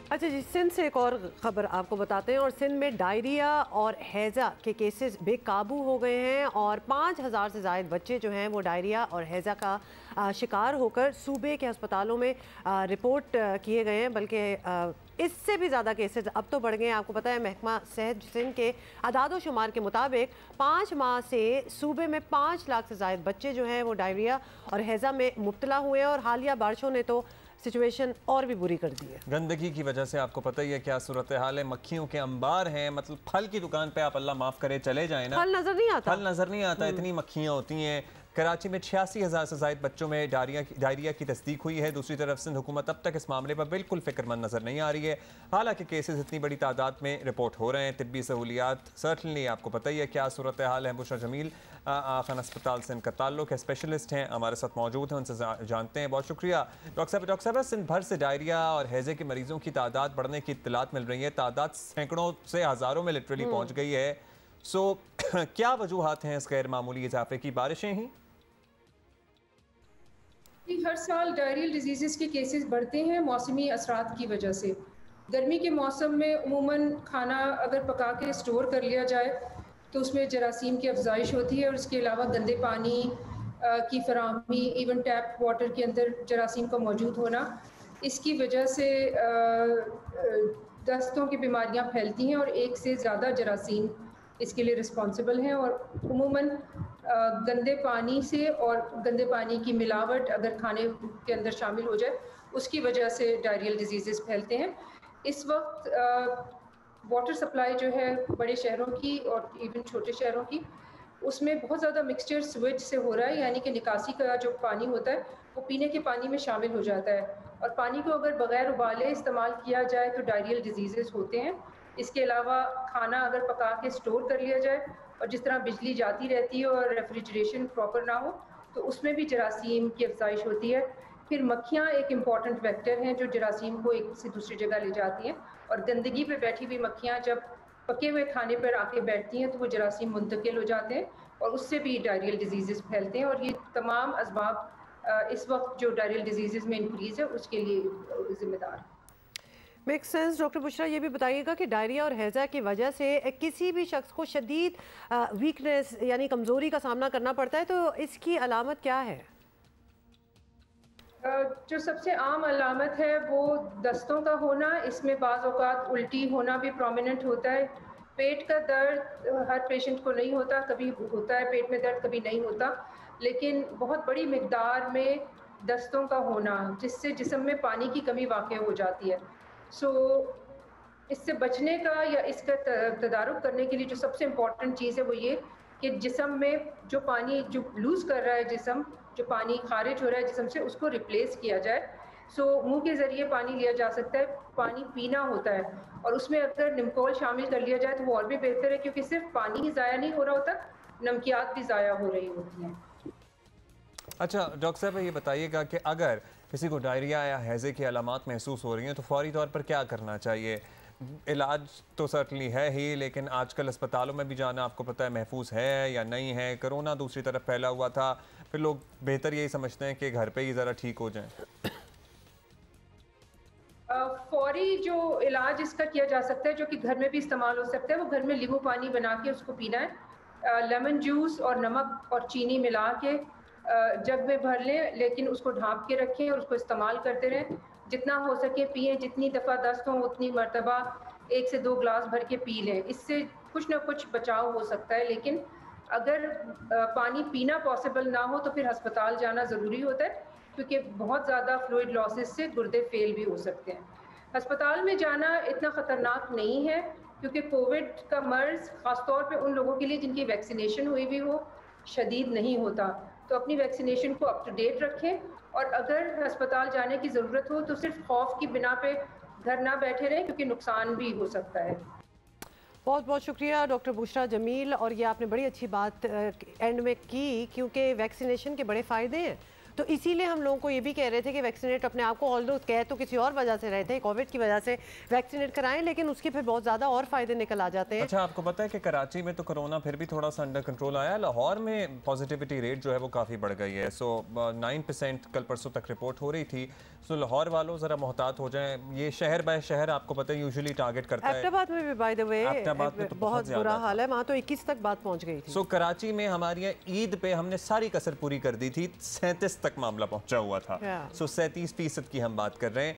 अच्छा जी, सिंध से एक और ख़बर आपको बताते हैं। और सिंध में डायरिया और हैज़ा के केसेस बेकाबू हो गए हैं और 5,000 से ज़ायद बच्चे जो हैं वो डायरिया और हैज़ा का शिकार होकर सूबे के अस्पतालों में रिपोर्ट किए गए हैं। बल्कि इससे भी ज़्यादा केसेस अब तो बढ़ गए हैं। आपको पता है महकमा सेहत सिंध के अदाद शुमार के मुताबिक 5 माह से सूबे में 5 लाख से ज़ायद बच्चे जो हैं वो डायरिया और हैज़ा में मुब्तला हुए हैं। और हालिया बारिशों ने तो सिचुएशन और भी बुरी कर दी है। गंदगी की वजह से आपको पता ही है क्या सूरत हाल है। मक्खियों के अंबार हैं। मतलब फल की दुकान पे आप अल्लाह माफ करे चले जाए ना, फल नजर नहीं आता, फल नजर नहीं आता, इतनी मक्खियां होती हैं। कराची में 86,000 से ज़ायद बच्चों में डायरिया की तस्दीक हुई है। दूसरी तरफ सिंध हुकूमत अब तक इस मामले पर बिल्कुल फिक्रमंद नजर नहीं आ रही है। हालांकि केसेस इतनी बड़ी तादाद में रिपोर्ट हो रहे हैं। तिब्बी सहूलियात सर्टनली आपको पता ही है क्या सूरत हाल है। बुशरा जमील खान अस्पताल सिंध का ताल्लुक है, स्पेशलिस्ट हैं, हमारे साथ मौजूद हैं, उनसे जानते हैं। बहुत शुक्रिया डॉक्टर साहब। सिंध भर से डायरिया और हैज़े के मरीजों की तादाद बढ़ने की इत्तलात मिल रही है। तादाद सैकड़ों से हज़ारों में लिटरली पहुँच गई है। सो क्या वजूहात हैं इस गैर मामूली इजाफे की? बारिशें ही? हर साल डायरियल डिजीज़ के केसेस बढ़ते हैं मौसमी असरात की वजह से। गर्मी के मौसम में उमूमन खाना अगर पका के स्टोर कर लिया जाए तो उसमें जरासीम की अफजाइश होती है और इसके अलावा गंदे पानी की फराहमी, इवन टैप वाटर के अंदर जरासीम का मौजूद होना, इसकी वजह से दस्तों की बीमारियां फैलती हैं और एक से ज़्यादा जरासीम इसके लिए रिस्पॉन्सिबल हैं। और उमूमन गंदे पानी से और गंदे पानी की मिलावट अगर खाने के अंदर शामिल हो जाए उसकी वजह से डायरियल डिजीज़ फैलते हैं। इस वक्त वाटर सप्लाई जो है बड़े शहरों की और इवन छोटे शहरों की, उसमें बहुत ज़्यादा मिक्सचर स्विच से हो रहा है, यानी कि निकासी का जो पानी होता है वो पीने के पानी में शामिल हो जाता है। और पानी को अगर बगैर उबाले इस्तेमाल किया जाए तो डायरियल डिजीज़ होते हैं। इसके अलावा खाना अगर पका के स्टोर कर लिया जाए और जिस तरह बिजली जाती रहती है और रेफ्रिजरेशन प्रॉपर ना हो तो उसमें भी जरासीम की अफजाइश होती है। फिर मक्खियाँ एक इम्पॉर्टेंट वेक्टर हैं जो जरासीम को एक से दूसरी जगह ले जाती हैं और गंदगी पे बैठी हुई मक्खियाँ जब पके हुए खाने पर आके बैठती हैं तो वो जरासीम मुंतकिल हो जाते हैं और उससे भी डायरियल डिजीज़ फैलते हैं। और ये तमाम असबाब इस वक्त जो डायरियल डिजीज़ में इंक्रीज़ है उसके लिए ज़िम्मेदार है। Make sense. डॉक्टर बुशरा, ये भी बताइएगा कि डायरिया और हैज़ा की वजह से किसी भी शख्स को शदीद वीकनेस यानी कमज़ोरी का सामना करना पड़ता है, तो इसकी अलामत क्या है? जो सबसे आम अलामत है वो दस्तों का होना, इसमें बाज़ औक़ात उल्टी होना भी प्रोमिनेंट होता है। पेट का दर्द हर पेशेंट को नहीं होता, कभी होता है पेट में दर्द, कभी नहीं होता, लेकिन बहुत बड़ी मिक़दार में दस्तों का होना जिससे जिस्म में पानी की कमी वाक़ई हो जाती है। सो इससे बचने का या इसका तदारुक करने के लिए जो सबसे इम्पॉर्टेंट चीज़ है वो ये कि जिस्म में जो पानी जो लूज़ कर रहा है जिस्म, जो पानी खारिज हो रहा है जिस्म से, उसको रिप्लेस किया जाए। सो मुंह के ज़रिए पानी लिया जा सकता है, पानी पीना होता है और उसमें अगर निमकोल शामिल कर लिया जाए तो वो और भी बेहतर है क्योंकि सिर्फ पानी ही ज़ाया नहीं हो रहा होता, नमकियात भी ज़ाया हो रही होती हैं। अच्छा डॉक्टर साहब, ये बताइएगा कि अगर किसी को डायरिया या हैज़े की अलामात महसूस हो रही हैं तो फौरी तौर पर क्या करना चाहिए? इलाज तो सर्टनली है ही, लेकिन आजकल अस्पतालों में भी जाना आपको पता है महफूज है या नहीं है। कोरोना दूसरी तरफ फैला हुआ था, फिर लोग बेहतर यही समझते हैं कि घर पे ही ज़रा ठीक हो जाएं। फौरी जो इलाज इसका किया जा सकता है जो कि घर में भी इस्तेमाल हो सकता है, वो घर में नींबू पानी बना के उसको पीना है। लेमन जूस और नमक और चीनी मिला के जग में भर लें, लेकिन उसको ढाँप के रखें और उसको इस्तेमाल करते रहें। जितना हो सके पिएँ, जितनी दफ़ा दस्त हो उतनी मरतबा 1 से 2 ग्लास भर के पी लें। इससे कुछ ना कुछ बचाव हो सकता है, लेकिन अगर पानी पीना पॉसिबल ना हो तो फिर अस्पताल जाना ज़रूरी होता है क्योंकि बहुत ज़्यादा फ्लूइड लॉसेस से गुर्दे फेल भी हो सकते हैं। अस्पताल में जाना इतना ख़तरनाक नहीं है क्योंकि कोविड का मर्ज़ ख़ास तौर पे उन लोगों के लिए जिनकी वैक्सीनेशन हुई भी हो शदीद नहीं होता। तो अपनी वैक्सीनेशन को अप टू डेट रखें और अगर अस्पताल जाने की ज़रूरत हो तो सिर्फ खौफ की बिना पे घर ना बैठे रहें क्योंकि नुकसान भी हो सकता है। बहुत बहुत शुक्रिया डॉक्टर बुशरा जमील। और ये आपने बड़ी अच्छी बात एंड में की क्योंकि वैक्सीनेशन के बड़े फ़ायदे हैं। तो इसीलिए हम लोगों को ये भी कह रहे थे कि वैक्सीनेट अपने आप को, ऑल्दो कह तो किसी और वजह से रहे थे, कोविड की वजह से वैक्सीनेट कराएं, लेकिन उसके फिर बहुत ज़्यादा और फायदे निकल आ जाते हैं। अच्छा, आपको पता है कि कराची में तो कोरोना फिर भी थोड़ा सा अंडर कंट्रोल आया, लाहौर में पॉजिटिविटी रेट जो है वो काफ़ी बढ़ गई है। सो 9% कल परसों तक रिपोर्ट हो रही थी। सो लाहौर वालों ज़रा मोहतात हो जाएं। ये शहर बाय शहर आपको पता है यूजुअली टारगेट करता है। एबटाबाद में भी बाय द वे तो बहुत बुरा हाल है, वहाँ तो 21 तक बात पहुँच गई थी। सो कराची में हमारी यहाँ ईद पे हमने सारी कसर पूरी कर दी थी, 37 तक मामला पहुंचा हुआ था। सो 37% की हम बात कर रहे हैं।